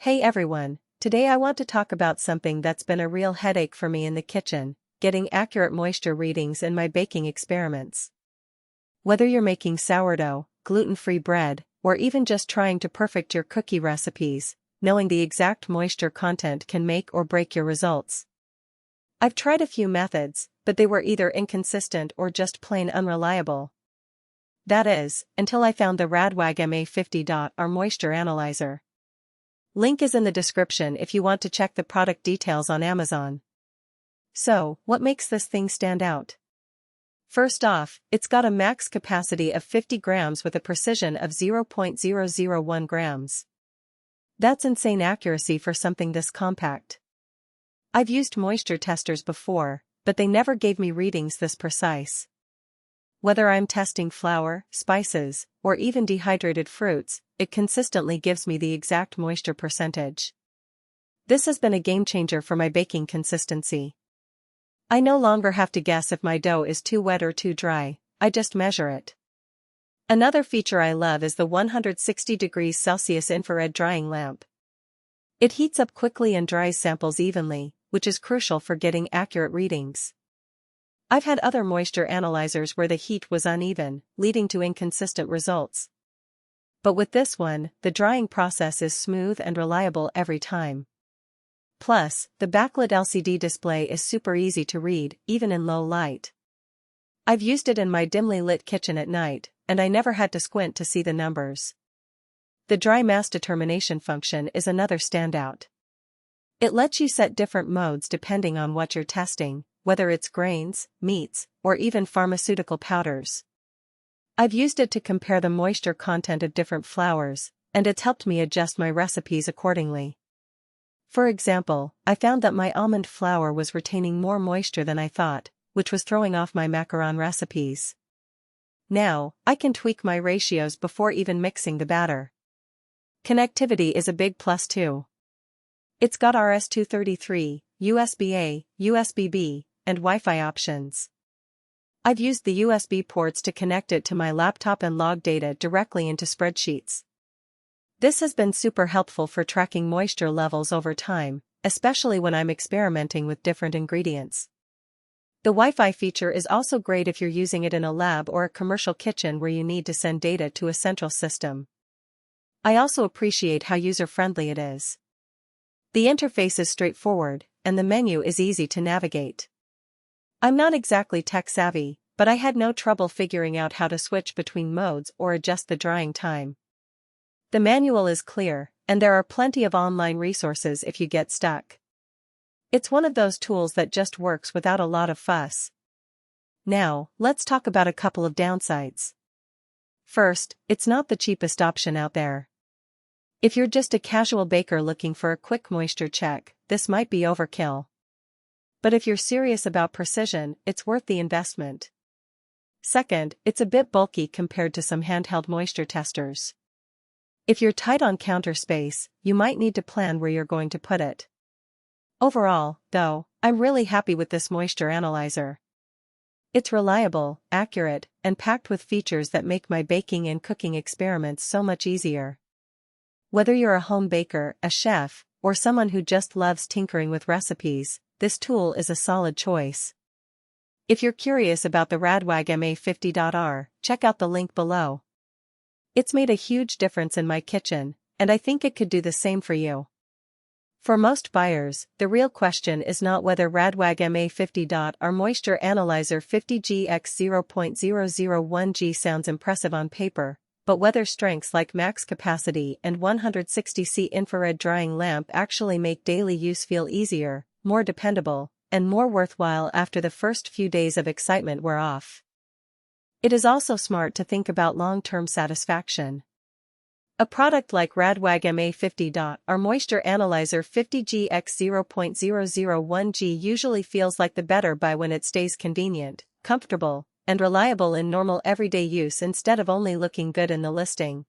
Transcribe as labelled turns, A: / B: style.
A: Hey everyone, today I want to talk about something that's been a real headache for me in the kitchen, getting accurate moisture readings in my baking experiments. Whether you're making sourdough, gluten-free bread, or even just trying to perfect your cookie recipes, knowing the exact moisture content can make or break your results. I've tried a few methods, but they were either inconsistent or just plain unreliable. That is, until I found the Radwag MA 50.R moisture analyzer. Link is in the description if you want to check the product details on Amazon. So, what makes this thing stand out? First off, it's got a max capacity of 50 grams with a precision of 0.001 grams. That's insane accuracy for something this compact. I've used moisture testers before, but they never gave me readings this precise. Whether I'm testing flour, spices, or even dehydrated fruits, it consistently gives me the exact moisture percentage. This has been a game changer for my baking consistency. I no longer have to guess if my dough is too wet or too dry, I just measure it. Another feature I love is the 160 degrees Celsius infrared drying lamp. It heats up quickly and dries samples evenly, which is crucial for getting accurate readings. I've had other moisture analyzers where the heat was uneven, leading to inconsistent results. But with this one, the drying process is smooth and reliable every time. Plus, the backlit LCD display is super easy to read, even in low light. I've used it in my dimly lit kitchen at night, and I never had to squint to see the numbers. The dry mass determination function is another standout. It lets you set different modes depending on what you're testing, whether it's grains, meats, or even pharmaceutical powders. I've used it to compare the moisture content of different flours, and it's helped me adjust my recipes accordingly. For example, I found that my almond flour was retaining more moisture than I thought, which was throwing off my macaron recipes. Now, I can tweak my ratios before even mixing the batter. Connectivity is a big plus too. It's got RS-233, USB-A, USB-B, and Wi-Fi options. I've used the USB ports to connect it to my laptop and log data directly into spreadsheets. This has been super helpful for tracking moisture levels over time, especially when I'm experimenting with different ingredients. The Wi-Fi feature is also great if you're using it in a lab or a commercial kitchen where you need to send data to a central system. I also appreciate how user-friendly it is. The interface is straightforward, and the menu is easy to navigate. I'm not exactly tech-savvy, but I had no trouble figuring out how to switch between modes or adjust the drying time. The manual is clear, and there are plenty of online resources if you get stuck. It's one of those tools that just works without a lot of fuss. Now, let's talk about a couple of downsides. First, it's not the cheapest option out there. If you're just a casual baker looking for a quick moisture check, this might be overkill. But if you're serious about precision, it's worth the investment. Second, it's a bit bulky compared to some handheld moisture testers. If you're tight on counter space, you might need to plan where you're going to put it. Overall, though, I'm really happy with this moisture analyzer. It's reliable, accurate, and packed with features that make my baking and cooking experiments so much easier. Whether you're a home baker, a chef, or someone who just loves tinkering with recipes, this tool is a solid choice. If you're curious about the Radwag MA 50.R, check out the link below. It's made a huge difference in my kitchen, and I think it could do the same for you. For most buyers, the real question is not whether Radwag MA 50.R Moisture Analyzer 50G x 0.001G sounds impressive on paper, but whether strengths like max capacity and 160C infrared drying lamp actually make daily use feel easier, more dependable, and more worthwhile after the first few days of excitement wear off. It is also smart to think about long-term satisfaction. A product like Radwag MA 50.R Moisture Analyzer 50G x 0.001G usually feels like the better buy when it stays convenient, comfortable, and reliable in normal everyday use instead of only looking good in the listing.